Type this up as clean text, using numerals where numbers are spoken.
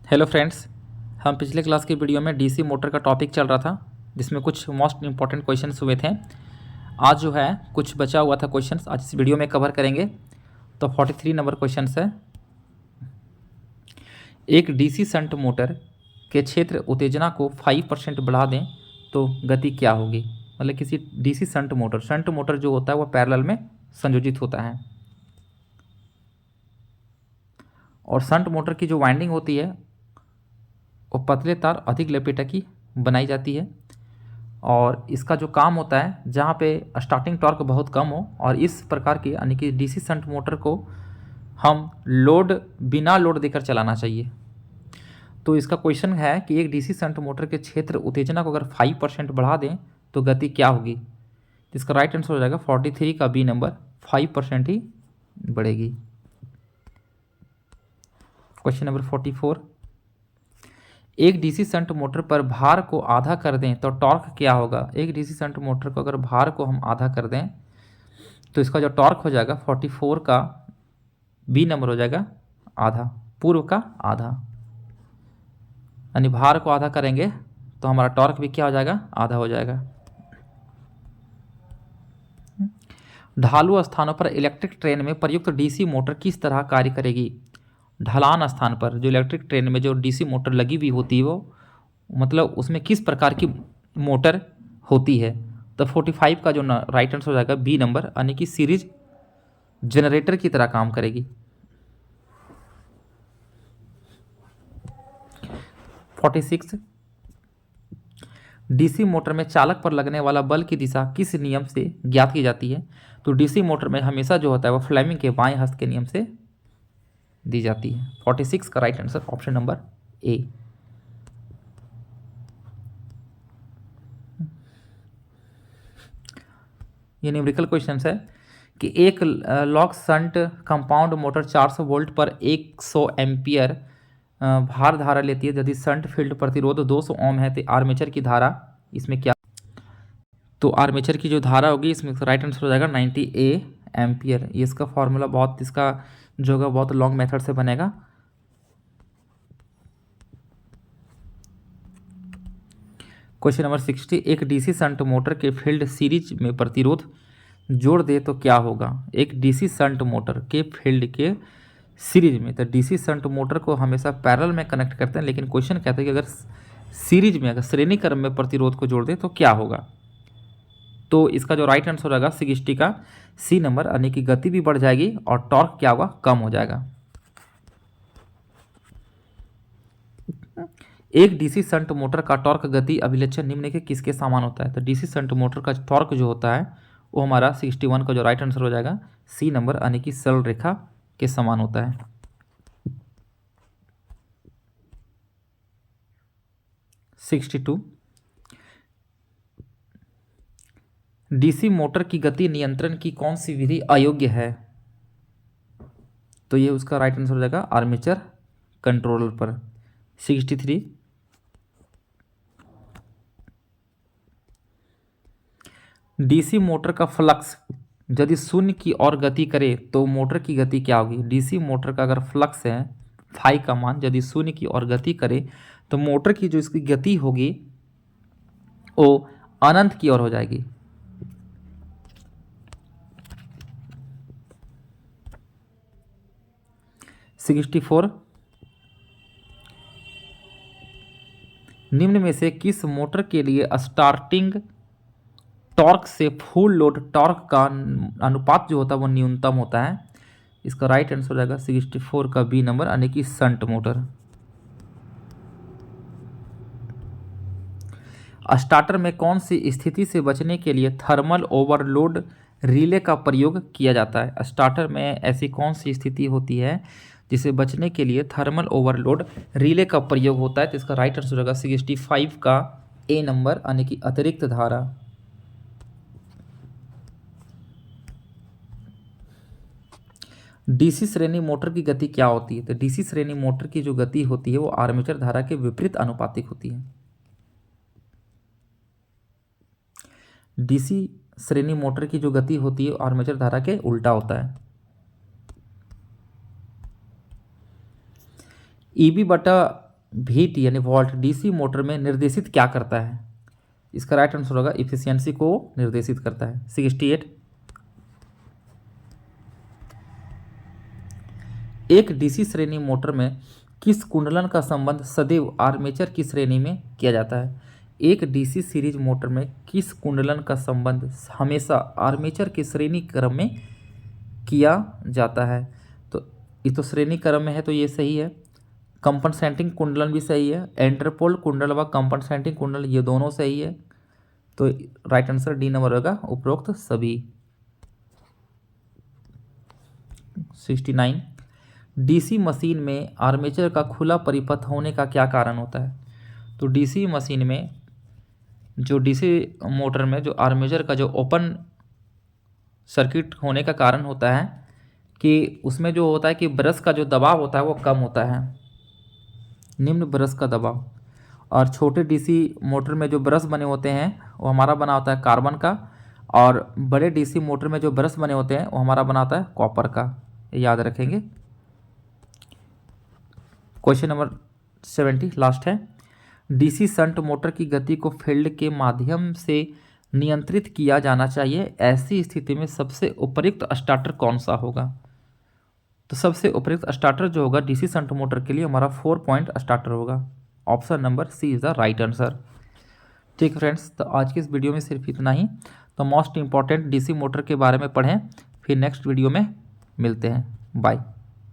Hello friends, हम पिछले class की वीडियो में डीसी मोटर का टॉपिक चल रहा था जिसमें कुछ मोस्ट इंपॉर्टेंट क्वेश्चंस हुए थे। आज जो है कुछ बचा हुआ था क्वेश्चंस, आज इस वीडियो में कवर करेंगे। तो 43 नंबर क्वेश्चंस है। एक डीसी शंट मोटर के क्षेत्र उत्तेजना को 5% बढ़ा दें तो गति क्या होगी। मतलब किसी डीसी शंट मोटर जो होता है वो पैरेलल में संयोजित होता है और शंट मोटर की जो वाइंडिंग होती है वो पतले तार अधिक लपेटा की बनाई जाती है और इसका जो काम होता है जहाँ पे स्टार्टिंग टॉर्क बहुत कम हो, और इस प्रकार की यानी कि डीसी शंट मोटर को हम बिना लोड देकर चलाना चाहिए। तो इसका क्वेश्चन है कि एक डीसी शंट मोटर के क्षेत्र उत्तेजना को अगर 5% बढ़ा दें तो गति क्या होगी। तो इसका राइट आंसर हो जाएगा 43 का बी नंबर, 5% ही बढ़ेगी। क्वेश्चन नंबर 44, एक डीसी शंट मोटर पर भार को आधा कर दें तो टॉर्क क्या होगा। एक डीसी शंट मोटर को अगर भार को हम आधा कर दें तो इसका जो टॉर्क हो जाएगा 44 का बी नंबर हो जाएगा आधा, पूर्व का आधा। यानी भार को आधा करेंगे तो हमारा टॉर्क भी क्या हो जाएगा, आधा हो जाएगा। ढालू स्थानों पर इलेक्ट्रिक ट्रेन में प्रयुक्त डीसी मोटर किस तरह कार्य करेगी। ढलान स्थान पर जो इलेक्ट्रिक ट्रेन में जो डीसी मोटर लगी हुई होती है वो मतलब उसमें किस प्रकार की मोटर होती है। तो 45 का जो राइट आंसर हो जाएगा बी नंबर, यानी कि सीरीज जनरेटर की तरह काम करेगी। 46, डीसी मोटर में चालक पर लगने वाला बल की दिशा किस नियम से ज्ञात की जाती है। तो डीसी मोटर में हमेशा जो होता है वो फ्लेमिंग के बाएं हस्त के नियम से दी जाती है। 46 का right answer option number A. ये न्यूमेरिकल क्वेश्चन है कि एक lock shunt compound motor 400 volt पर 100 एम्पियर भार धारा लेती है। यदि शंट फील्ड प्रतिरोध 200 ओम है तो आर्मेचर की धारा इसमें क्या। तो आर्मेचर की जो धारा होगी इसमें राइट आंसर हो जाएगा 90 एम्पियर। ये इसका फॉर्मूला बहुत इसका जो होगा बहुत लॉन्ग मेथड से बनेगा। क्वेश्चन नंबर 60, एक डीसी शंट मोटर के फील्ड सीरीज में प्रतिरोध जोड़ दे तो क्या होगा। एक डीसी शंट मोटर के फील्ड के सीरीज में, तो डीसी शंट मोटर को हमेशा पैरेलल में कनेक्ट करते हैं, लेकिन क्वेश्चन कहता है कि अगर सीरीज में, अगर श्रेणी क्रम में प्रतिरोध को जोड़ दे तो क्या होगा। तो इसका जो राइट आंसर होगा 60 का सी नंबर, यानी कि गति भी बढ़ जाएगी और टॉर्क क्या होगा, कम हो जाएगा। एक डीसी शंट मोटर का टॉर्क गति अभिलक्षण निम्न के किसके समान होता है। तो डीसी शंट मोटर का टॉर्क जो होता है वो हमारा 61 का जो राइट आंसर हो जाएगा सी नंबर, यानी कि सरल रेखा के समान होता है। सिक्सटी टू, डीसी मोटर की गति नियंत्रण की कौन सी विधि अयोग्य है। तो ये उसका राइट आंसर हो जाएगा आर्मेचर कंट्रोलर पर। 63, डीसी मोटर का फ्लक्स यदि शून्य की ओर गति करे तो मोटर की गति क्या होगी। डीसी मोटर का अगर फ्लक्स है फाई का मान यदि शून्य की ओर गति करे तो मोटर की जो इसकी गति होगी वो अनंत की ओर हो जाएगी। सिक्सटी फोर, निम्न में से किस मोटर के लिए स्टार्टिंग टॉर्क से फुल लोड टॉर्क का अनुपात जो होता है वो न्यूनतम होता है। इसका राइट आंसर हो जाएगा 64 का बी नंबर, यानी कि शंट मोटर। स्टार्टर में कौन सी स्थिति से बचने के लिए थर्मल ओवरलोड रिले का प्रयोग किया जाता है। स्टार्टर में ऐसी कौन सी स्थिति होती है जिसे बचने के लिए थर्मल ओवरलोड रिले का प्रयोग होता है। तो इसका राइट आंसर होगा 65 का ए नंबर, यानी कि अतिरिक्त धारा। डीसी श्रेणी मोटर की गति क्या होती है। तो डीसी श्रेणी मोटर की जो गति होती है वो आर्मेचर धारा के विपरीत अनुपातिक होती है। डीसी श्रेणी मोटर की जो गति होती है आर्मेचर धारा के उल्टा होता है। ईबी बटा VT यानी वोल्ट DC मोटर में निर्देशित क्या करता है? इसका राइट आंसर होगा इफिशियंसी को निर्देशित करता है। 68। एक DC श्रेणी मोटर में किस कुंडलन का संबंध सदैव आर्मेचर की श्रेणी में किया जाता है? एक DC सीरीज मोटर में किस कुंडलन का संबंध हमेशा आर्मेचर के श्रेणी क्रम में किया जाता है? तो ये तो श्रेणी क्रम में है, तो ये सही है। कंपनसेटिंग कुंडलन भी सही है। एंटरपोल कुंडल व कंपनसेटिंग कुंडल ये दोनों सही है। तो राइट आंसर डी नंबर होगा उपरोक्त सभी। 69। DC मशीन में आर्मेचर का खुला परिपथ होने का क्या कारण होता है? तो DC मशीन में जो DC मोटर में जो आर्मेचर का जो ओपन सर्किट होने का कारण होता है कि उसमें जो होता है कि ब्रश का जो दबाव होता है वो कम होता है, निम्न ब्रश का दबाव। और छोटे DC मोटर में जो ब्रश बने होते हैं वो हमारा बना होता है कार्बन का, और बड़े DC मोटर में जो ब्रश बने होते हैं वो हमारा बना होता है कॉपर का। याद रखेंगे। क्वेश्चन नंबर 70 लास्ट है। DC शंट मोटर की गति को फील्ड के माध्यम से नियंत्रित किया जाना चाहिए, ऐसी स्थिति में सबसे उपयुक्त स्टार्टर कौन सा होगा? तो सबसे उपयुक्त स्टार्टर जो होगा DC शंट मोटर के लिए हमारा 4 पॉइंट स्टार्टर होगा। Option number C is the right answer. ठीक है फ्रेंड्स, तो आज की इस वीडियो में सिर्फ इतना ही। तो मोस्ट इंपॉर्टेंट DC मोटर के बारे में पढ़ें, फिर नेक्स्ट वीडियो में मिलते हैं। बाय।